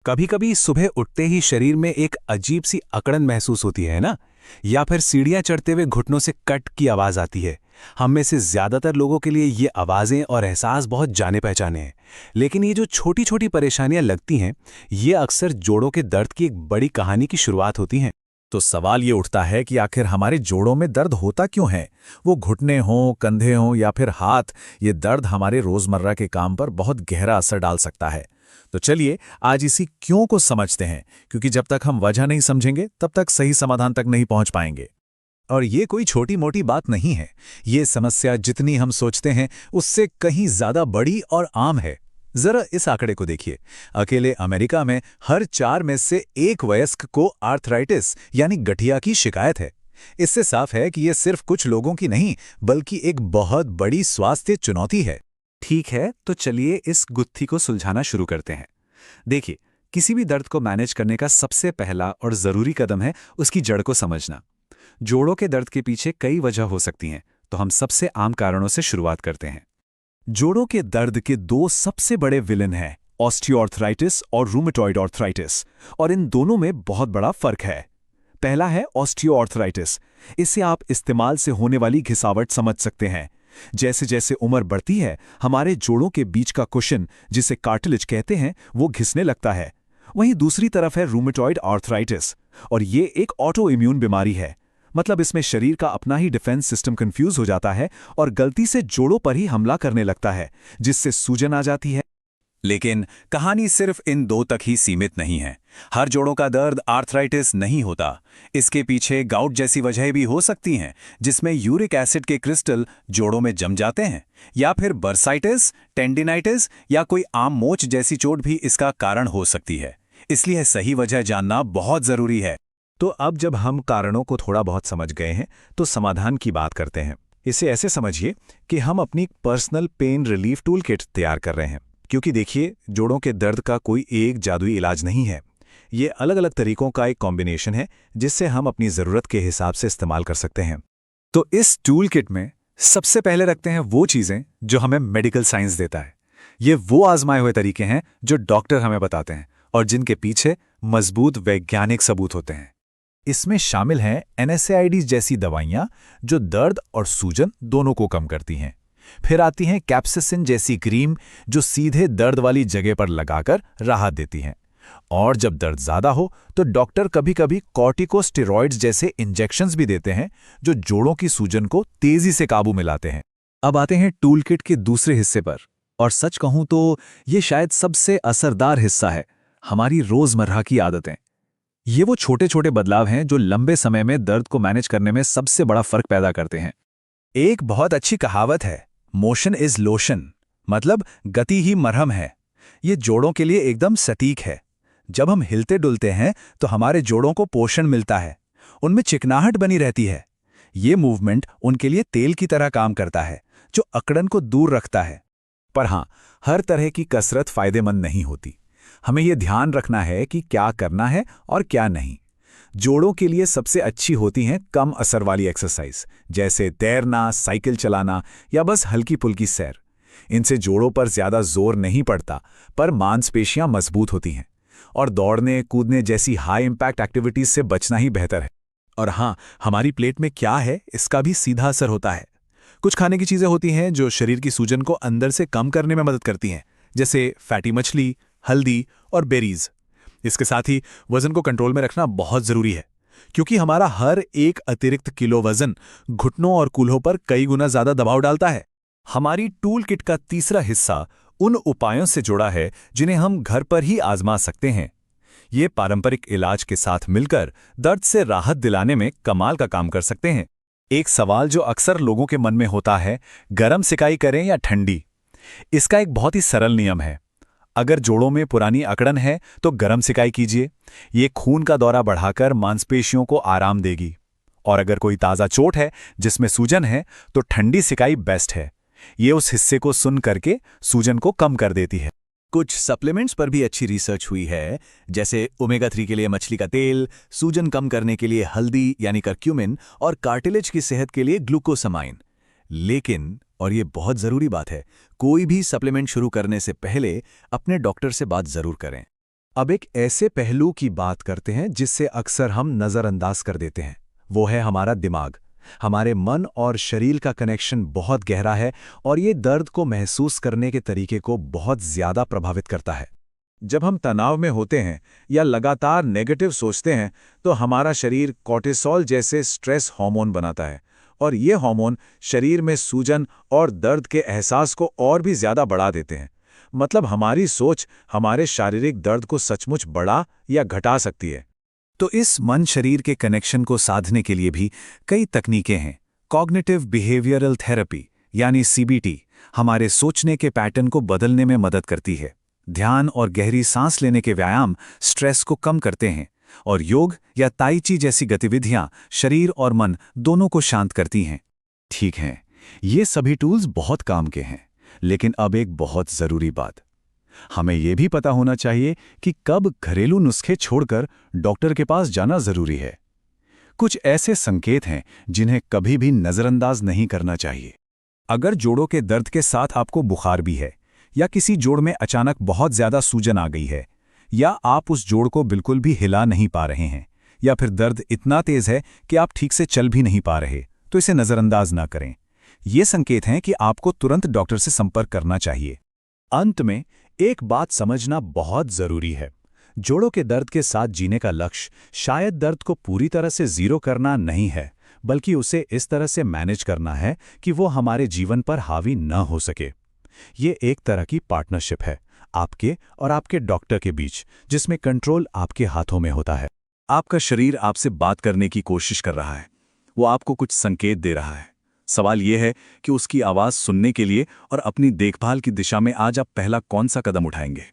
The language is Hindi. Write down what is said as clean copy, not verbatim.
कभी कभी सुबह उठते ही शरीर में एक अजीब सी अकड़न महसूस होती है ना। या फिर सीढ़ियां चढ़ते हुए घुटनों से कट की आवाज आती है। हम में से ज्यादातर लोगों के लिए ये आवाजें और एहसास बहुत जाने पहचाने हैं। लेकिन ये जो छोटी छोटी परेशानियां लगती हैं, ये अक्सर जोड़ों के दर्द की एक बड़ी कहानी की शुरुआत होती हैं। तो सवाल ये उठता है कि आखिर हमारे जोड़ों में दर्द होता क्यों है। वो घुटने हों, कंधे हों या फिर हाथ, ये दर्द हमारे रोजमर्रा के काम पर बहुत गहरा असर डाल सकता है। तो चलिए आज इसी क्यों को समझते हैं, क्योंकि जब तक हम वजह नहीं समझेंगे तब तक सही समाधान तक नहीं पहुंच पाएंगे। और ये कोई छोटी मोटी बात नहीं है। ये समस्या जितनी हम सोचते हैं उससे कहीं ज्यादा बड़ी और आम है। जरा इस आंकड़े को देखिए। अकेले अमेरिका में हर 4 में से 1 वयस्क को आर्थराइटिस यानी गठिया की शिकायत है। इससे साफ है कि ये सिर्फ कुछ लोगों की नहीं, बल्कि एक बहुत बड़ी स्वास्थ्य चुनौती है। ठीक है, तो चलिए इस गुत्थी को सुलझाना शुरू करते हैं। देखिए, किसी भी दर्द को मैनेज करने का सबसे पहला और ज़रूरी कदम है उसकी जड़ को समझना। जोड़ों के दर्द के पीछे कई वजह हो सकती हैं, तो हम सबसे आम कारणों से शुरुआत करते हैं। जोड़ों के दर्द के 2 सबसे बड़े विलेन हैं, ऑस्टियोआर्थराइटिस और रूमेटॉइड आर्थराइटिस, और इन दोनों में बहुत बड़ा फर्क है। पहला है ऑस्टियोआर्थराइटिस। इससे आप इस्तेमाल से होने वाली घिसावट समझ सकते हैं। जैसे जैसे उम्र बढ़ती है, हमारे जोड़ों के बीच का कुशन, जिसे कार्टिलेज कहते हैं, वो घिसने लगता है। वहीं दूसरी तरफ है रूमेटॉइड आर्थराइटिस, और ये एक ऑटो इम्यून बीमारी है। मतलब इसमें शरीर का अपना ही डिफेंस सिस्टम कंफ्यूज हो जाता है और गलती से जोड़ों पर ही हमला करने लगता है, जिससे सूजन आ जाती है। लेकिन कहानी सिर्फ इन 2 तक ही सीमित नहीं है। हर जोड़ों का दर्द आर्थराइटिस नहीं होता। इसके पीछे गाउट जैसी वजहें भी हो सकती हैं, जिसमें यूरिक एसिड के क्रिस्टल जोड़ों में जम जाते हैं, या फिर बर्साइटिस, टेंडिनाइटिस या कोई आम मोच जैसी चोट भी इसका कारण हो सकती है। इसलिए सही वजह जानना बहुत जरूरी है। तो अब जब हम कारणों को थोड़ा बहुत समझ गए हैं, तो समाधान की बात करते हैं। इसे ऐसे समझिए कि हम अपनी personal pain relief tool kit तैयार कर रहे हैं। क्योंकि देखिए, जोड़ों के दर्द का कोई एक जादुई इलाज नहीं है। ये अलग अलग तरीकों का एक कॉम्बिनेशन है, जिससे हम अपनी ज़रूरत के हिसाब से इस्तेमाल कर सकते हैं। तो इस टूल किट में सबसे पहले रखते हैं वो चीज़ें जो हमें मेडिकल साइंस देता है। ये वो आजमाए हुए तरीके हैं जो डॉक्टर हमें बताते हैं और जिनके पीछे मजबूत वैज्ञानिक सबूत होते हैं। इसमें शामिल हैं NSAIDs जैसी दवाइयाँ, जो दर्द और सूजन दोनों को कम करती हैं। फिर आती हैं कैप्सिसिन जैसी क्रीम, जो सीधे दर्द वाली जगह पर लगाकर राहत देती हैं। और जब दर्द ज़्यादा हो तो डॉक्टर कभी कभी कॉर्टिकोस्टेरॉइड्स जैसे इंजेक्शंस भी देते हैं, जो जोड़ों की सूजन को तेज़ी से काबू में लाते हैं। अब आते हैं टूल किट के दूसरे हिस्से पर, और सच कहूं तो ये शायद सबसे असरदार हिस्सा है, हमारी रोज़मर्रा की आदतें। ये वो छोटे छोटे बदलाव हैं जो लंबे समय में दर्द को मैनेज करने में सबसे बड़ा फर्क पैदा करते हैं। एक बहुत अच्छी कहावत है, मोशन इज लोशन, मतलब गति ही मरहम है। ये जोड़ों के लिए एकदम सटीक है। जब हम हिलते डुलते हैं तो हमारे जोड़ों को पोषण मिलता है, उनमें चिकनाहट बनी रहती है। ये मूवमेंट उनके लिए तेल की तरह काम करता है, जो अकड़न को दूर रखता है। पर हाँ, हर तरह की कसरत फायदेमंद नहीं होती। हमें यह ध्यान रखना है कि क्या करना है और क्या नहीं। जोड़ों के लिए सबसे अच्छी होती हैं कम असर वाली एक्सरसाइज, जैसे तैरना, साइकिल चलाना या बस हल्की फुल्की सैर। इनसे जोड़ों पर ज्यादा जोर नहीं पड़ता, पर मांसपेशियां मजबूत होती हैं। और दौड़ने कूदने जैसी हाई इंपैक्ट एक्टिविटीज से बचना ही बेहतर है। और हाँ, हमारी प्लेट में क्या है इसका भी सीधा असर होता है। कुछ खाने की चीजें होती हैं जो शरीर की सूजन को अंदर से कम करने में मदद करती हैं, जैसे फैटी मछली, हल्दी और बेरीज। इसके साथ ही वजन को कंट्रोल में रखना बहुत जरूरी है, क्योंकि हमारा हर एक अतिरिक्त किलो वजन घुटनों और कूल्हों पर कई गुना ज्यादा दबाव डालता है। हमारी टूल किट का तीसरा हिस्सा उन उपायों से जुड़ा है जिन्हें हम घर पर ही आजमा सकते हैं। ये पारंपरिक इलाज के साथ मिलकर दर्द से राहत दिलाने में कमाल का काम कर सकते हैं। एक सवाल जो अक्सर लोगों के मन में होता है, गरम सिकाई करें या ठंडी? इसका एक बहुत ही सरल नियम है। अगर जोड़ों में पुरानी अकड़न है तो गरम सिकाई कीजिए। ये खून का दौरा बढ़ाकर मांसपेशियों को आराम देगी। और अगर कोई ताज़ा चोट है जिसमें सूजन है तो ठंडी सिकाई बेस्ट है। ये उस हिस्से को सुन करके सूजन को कम कर देती है। कुछ सप्लीमेंट्स पर भी अच्छी रिसर्च हुई है, जैसे ओमेगा 3 के लिए मछली का तेल, सूजन कम करने के लिए हल्दी यानी करक्यूमिन, और कार्टिलेज की सेहत के लिए ग्लूकोसामाइन। लेकिन, और ये बहुत ज़रूरी बात है, कोई भी सप्लीमेंट शुरू करने से पहले अपने डॉक्टर से बात ज़रूर करें। अब एक ऐसे पहलू की बात करते हैं जिससे अक्सर हम नज़रअंदाज कर देते हैं। वो है हमारा दिमाग। हमारे मन और शरीर का कनेक्शन बहुत गहरा है और ये दर्द को महसूस करने के तरीके को बहुत ज़्यादा प्रभावित करता है। जब हम तनाव में होते हैं या लगातार नेगेटिव सोचते हैं तो हमारा शरीर कॉर्टिसोल जैसे स्ट्रेस हार्मोन बनाता है और ये हार्मोन शरीर में सूजन और दर्द के एहसास को और भी ज़्यादा बढ़ा देते हैं। मतलब हमारी सोच हमारे शारीरिक दर्द को सचमुच बढ़ा या घटा सकती है। तो इस मन शरीर के कनेक्शन को साधने के लिए भी कई तकनीकें हैं। कॉग्निटिव बिहेवियरल थेरेपी यानी CBT हमारे सोचने के पैटर्न को बदलने में मदद करती है। ध्यान और गहरी सांस लेने के व्यायाम स्ट्रेस को कम करते हैं और योग या ताई ची जैसी गतिविधियां शरीर और मन दोनों को शांत करती हैं। ठीक है, ये सभी टूल्स बहुत काम के हैं, लेकिन अब एक बहुत ज़रूरी बात, हमें यह भी पता होना चाहिए कि कब घरेलू नुस्खे छोड़कर डॉक्टर के पास जाना ज़रूरी है। कुछ ऐसे संकेत हैं जिन्हें कभी भी नज़रअंदाज नहीं करना चाहिए। अगर जोड़ों के दर्द के साथ आपको बुखार भी है या किसी जोड़ में अचानक बहुत ज़्यादा सूजन आ गई है या आप उस जोड़ को बिल्कुल भी हिला नहीं पा रहे हैं या फिर दर्द इतना तेज़ है कि आप ठीक से चल भी नहीं पा रहे, तो इसे नज़रअंदाज ना करें। ये संकेत हैं कि आपको तुरंत डॉक्टर से संपर्क करना चाहिए। अंत में एक बात समझना बहुत ज़रूरी है। जोड़ों के दर्द के साथ जीने का लक्ष्य शायद दर्द को पूरी तरह से ज़ीरो करना नहीं है, बल्कि उसे इस तरह से मैनेज करना है कि वो हमारे जीवन पर हावी न हो सके। ये एक तरह की पार्टनरशिप है आपके और आपके डॉक्टर के बीच, जिसमें कंट्रोल आपके हाथों में होता है। आपका शरीर आपसे बात करने की कोशिश कर रहा है, वो आपको कुछ संकेत दे रहा है। सवाल यह है कि उसकी आवाज़ सुनने के लिए और अपनी देखभाल की दिशा में आज आप पहला कौन सा कदम उठाएंगे।